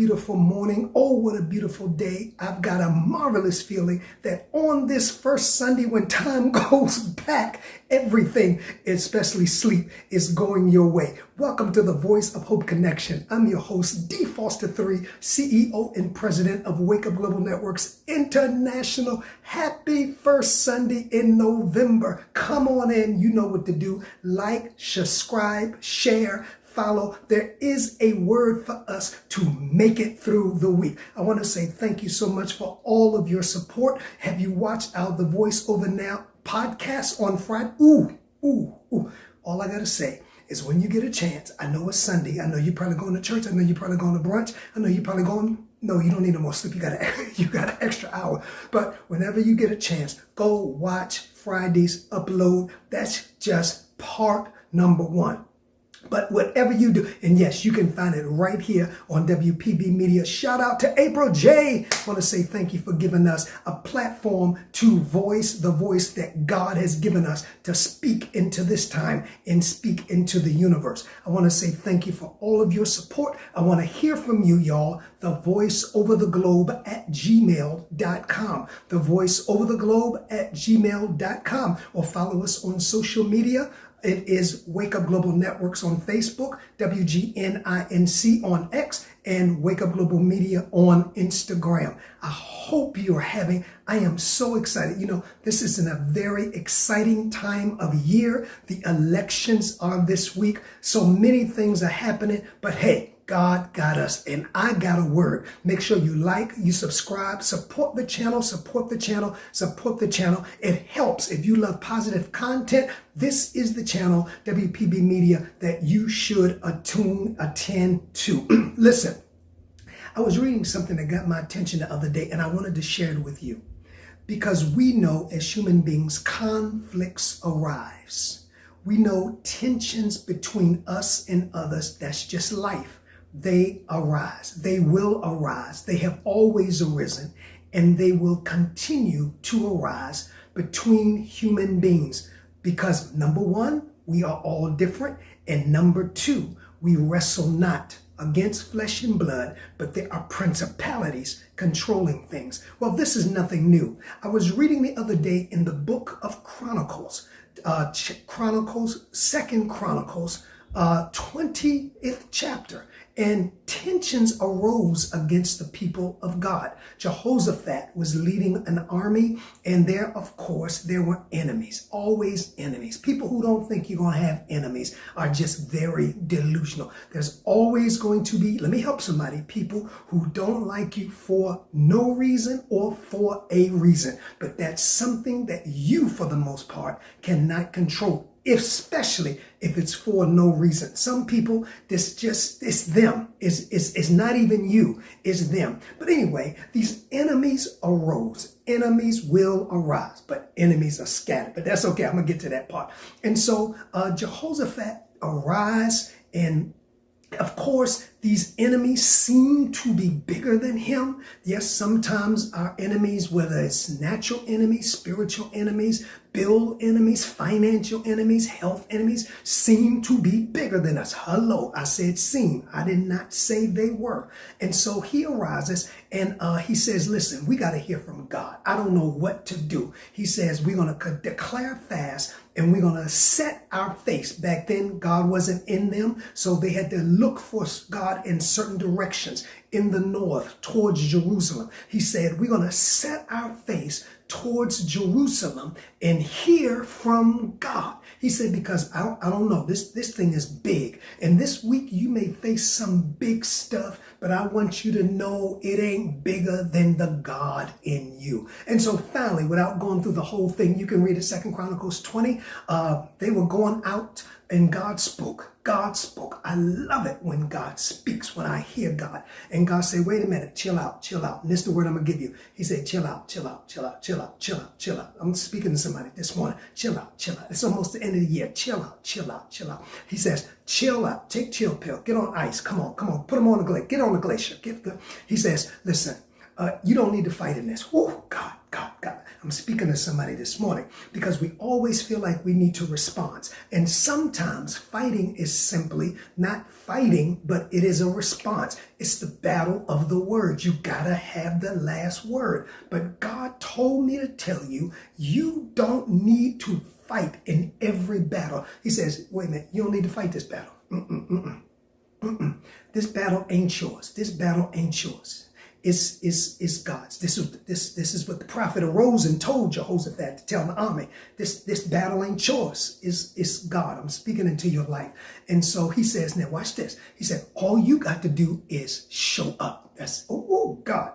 beautiful morning. Oh, what a beautiful day. I've got a marvelous feeling that on this first Sunday when time goes back, everything, especially sleep, is going your way. Welcome to the Voice of Hope Connection. I'm your host, D. Foster III, CEO and President of Wake Up Global Networks International. Happy first Sunday in November. Come on in. You know what to do. Like, subscribe, share, follow. There is a word for us to make it through the week. I want to say thank you so much for all of your support. Have you watched our The Voice Over Now podcast on Friday? All I got to say is when you get a chance, I know it's Sunday. I know you're probably going to church. I know you're probably going to brunch. I know you're probably going, no, you don't need no more sleep. You got an extra hour. But whenever you get a chance, go watch Friday's upload. That's just part number one. But whatever you do, and yes, you can find it right here on WPB Media. Shout out to April J. I want to say thank you for giving us a platform to voice the voice that God has given us to speak into this time and speak into the universe. I want to say thank you for all of your support. I want to hear from you, y'all. The Voice Over the Globe at gmail.com. The Voice Over the Globe at gmail.com. Or follow us on social media. It is Wake Up Global Networks on Facebook, WGNINC on X, and Wake Up Global Media on Instagram. I hope I am so excited. You know, this is in a very exciting time of year. The elections are this week. So many things are happening, but hey, God got us, and I got a word. Make sure you like, you subscribe, support the channel, support the channel, support the channel. It helps if you love positive content. This is the channel, WPB Media, that you should attend to. Listen, I was reading something that got my attention the other day, and I wanted to share it with you. Because we know as human beings, conflicts arise. We know tensions between us and others. That's just life. They arise. They will arise. They have always arisen, and they will continue to arise between human beings. Because number one, we are all different. And number two, we wrestle not against flesh and blood, but there are principalities controlling things. Well, this is nothing new. I was reading the other day in the book of Chronicles, 2 Chronicles, 20th chapter. And tensions arose against the people of God. Jehoshaphat was leading an army, and there were enemies, always enemies. People who don't think you're going to have enemies are just very delusional. There's always going to be, let me help somebody, people who don't like you for no reason or for a reason. But that's something that you, for the most part, cannot control, especially if it's for no reason. Some people, it's them. It's not even you, it's them. But anyway, these enemies arose. Enemies will arise, but enemies are scattered. But that's okay, I'm gonna get to that part. And so Jehoshaphat arise, and of course, these enemies seem to be bigger than him. Yes, sometimes our enemies, whether it's natural enemies, spiritual enemies, bill enemies, financial enemies, health enemies, seem to be bigger than us. Hello, I said seem. I did not say they were. And so he arises and he says, listen, we got to hear from God. I don't know what to do. He says, we're going to declare fast and we're going to set our face. Back then, God wasn't in them, so they had to look for God in certain directions. In the north, towards Jerusalem. He said, we're going to set our face towards Jerusalem and hear from God. He said, because I don't know, this thing is big. And this week you may face some big stuff, but I want you to know it ain't bigger than the God in you. And so finally, without going through the whole thing, you can read it, 2 Chronicles 20. They were going out and God spoke. God spoke. I love it when God speaks, when I hear God. And God said, wait a minute, chill out, chill out. And this is the word I'm going to give you. He said, chill out, chill out, chill out, chill out, chill out, chill out. I'm speaking to somebody this morning. Chill out, chill out. It's almost the end of the year. Chill out, chill out, chill out. He says, chill out. Take chill pill. Get on ice. Come on, come on. Put them on the glacier. Get on the glacier. He says, listen, you don't need to fight in this. Oh, God. I'm speaking to somebody this morning because we always feel like we need to respond. And sometimes fighting is simply not fighting, but it is a response. It's the battle of the word. You gotta have the last word. But God told me to tell you, you don't need to fight in every battle. He says, wait a minute, you don't need to fight this battle. This battle ain't yours. This battle ain't yours. It's God's. This is what the prophet arose and told Jehoshaphat to tell the army. This battle ain't yours. It's God. I'm speaking into your life. And so he says, now watch this. He said, all you got to do is show up. That's, oh God.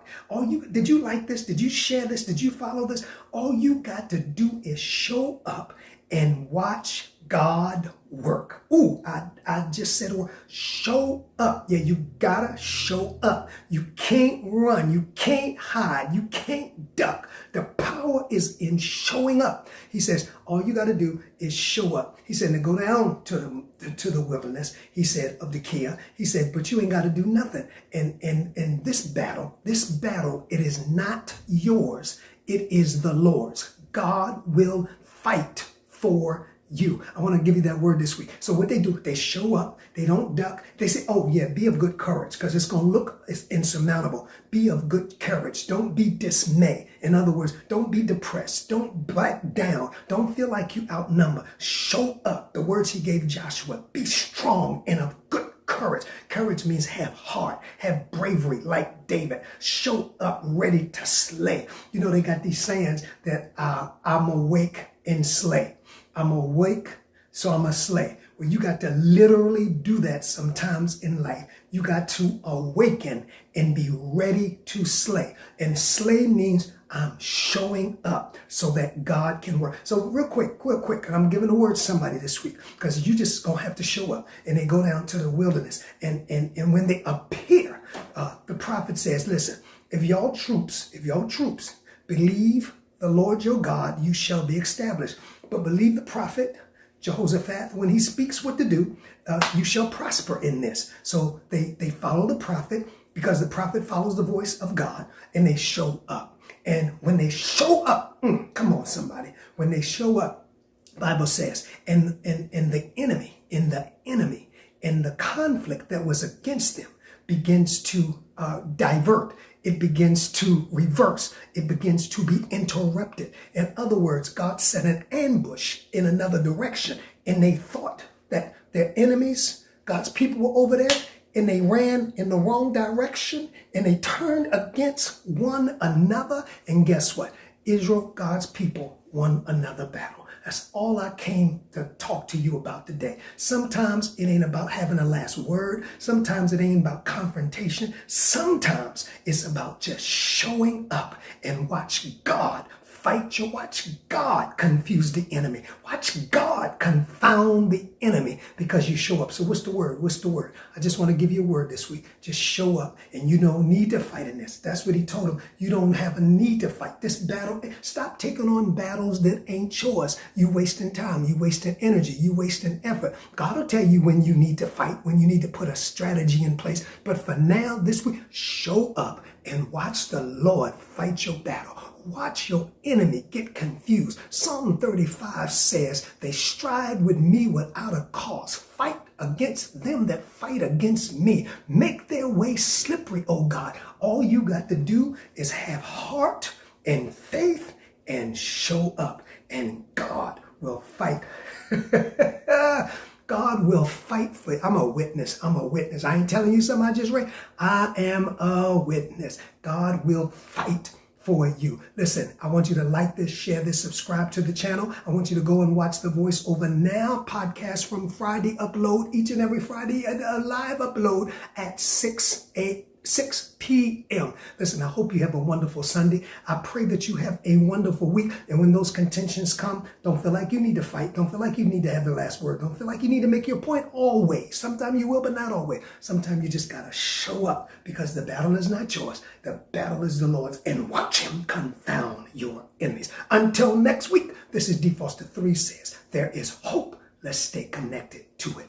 Did you like this? Did you share this? Did you follow this? All you got to do is show up and watch God work. Ooh, I just said, show up. Yeah, you gotta show up. You can't run. You can't hide. You can't duck. The power is in showing up. He says, all you gotta do is show up. He said, now go down to the wilderness. He said, of the Kia. He said, but you ain't gotta do nothing. And this battle, it is not yours. It is the Lord's. God will fight for you. I want to give you that word this week. So what they do, they show up, they don't duck. They say, oh yeah, be of good courage, because it's going to look insurmountable. Be of good courage. Don't be dismayed. In other words, don't be depressed. Don't back down. Don't feel like you outnumber. Show up. The words he gave Joshua, be strong and of good courage. Courage means have heart, have bravery like David. Show up ready to slay. You know, they got these sayings that I'm awake and slay. I'm awake, so I'm a slay. Well, you got to literally do that sometimes in life. You got to awaken and be ready to slay. And slay means I'm showing up so that God can work. So real quick, and I'm giving a word to somebody this week, because you just gonna have to show up. And they go down to the wilderness. And when they appear, the prophet says, listen, if y'all troops believe the Lord your God, you shall be established. But believe the prophet Jehoshaphat, when he speaks what to do, you shall prosper in this. So they follow the prophet, because the prophet follows the voice of God, and they show up. And when they show up, come on somebody, when they show up, Bible says, and the enemy, and the conflict that was against them begins to divert. It begins to reverse. It begins to be interrupted. In other words, God set an ambush in another direction, and they thought that their enemies, God's people, were over there, and they ran in the wrong direction, and they turned against one another. And guess what? Israel, God's people, won another battle. That's all I came to talk to you about today. Sometimes it ain't about having a last word. Sometimes it ain't about confrontation. Sometimes it's about just showing up and watch God fight you. Watch God confuse the enemy. Watch God confound the enemy because you show up. So what's the word? What's the word? I just want to give you a word this week. Just show up, and you don't need to fight in this. That's what he told him. You don't have a need to fight this battle. Stop taking on battles that ain't yours. You wasting time. You wasting energy. You wasting effort. God will tell you when you need to fight, when you need to put a strategy in place. But for now, this week, show up and watch the Lord fight your battle. Watch your enemy get confused. Psalm 35 says, they strive with me without a cause. Fight against them that fight against me. Make their way slippery, oh God. All you got to do is have heart and faith and show up, and God will fight. God will fight for you. I'm a witness. I ain't telling you something I just read. I am a witness. God will fight for you. Listen, I want you to like this, share this, subscribe to the channel. I want you to go and watch the Voice Over Now podcast from Friday upload, each and every Friday, and a live upload at 6 p.m. Listen, I hope you have a wonderful Sunday. I pray that you have a wonderful week. And when those contentions come, don't feel like you need to fight. Don't feel like you need to have the last word. Don't feel like you need to make your point always. Sometimes you will, but not always. Sometimes you just got to show up, because the battle is not yours. The battle is the Lord's, and watch him confound your enemies. Until next week, this is D. Foster 3 says, there is hope. Let's stay connected to it.